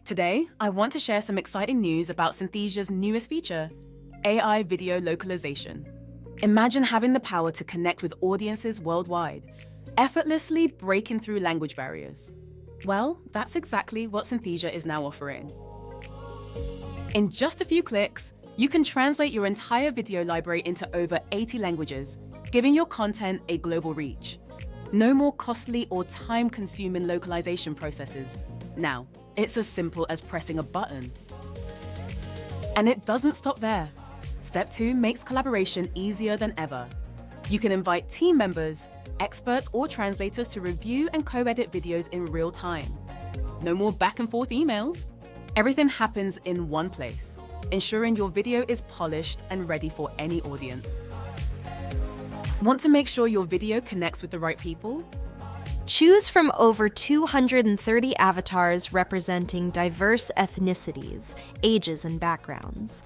Today, I want to share some exciting news about Synthesia's newest feature, AI Video Localization. Imagine having the power to connect with audiences worldwide, effortlessly breaking through language barriers. Well, that's exactly what Synthesia is now offering. In just a few clicks, you can translate your entire video library into over 80 languages, giving your content a global reach. No more costly or time-consuming localization processes. Now, it's as simple as pressing a button. And it doesn't stop there. Step 2 makes collaboration easier than ever. You can invite team members, experts, or translators to review and co-edit videos in real time. No more back and forth emails. Everything happens in one place, ensuring your video is polished and ready for any audience. Want to make sure your video connects with the right people? Choose from over 230 avatars representing diverse ethnicities, ages, and backgrounds.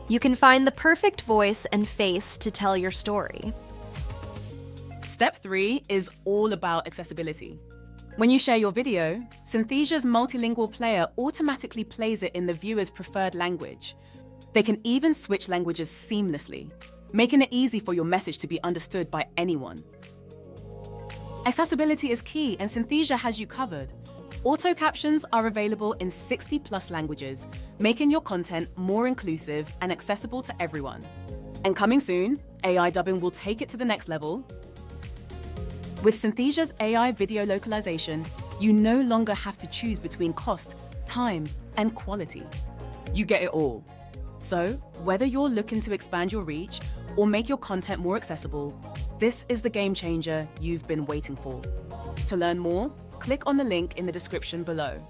You can find the perfect voice and face to tell your story. Step 3 is all about accessibility. When you share your video, Synthesia's multilingual player automatically plays it in the viewer's preferred language. They can even switch languages seamlessly, making it easy for your message to be understood by anyone. Accessibility is key, and Synthesia has you covered. Auto captions are available in 60+ languages, making your content more inclusive and accessible to everyone. And coming soon, AI dubbing will take it to the next level. With Synthesia's AI video localization, you no longer have to choose between cost, time, and quality. You get it all. So, whether you're looking to expand your reach or make your content more accessible, this is the game changer you've been waiting for. To learn more, click on the link in the description below.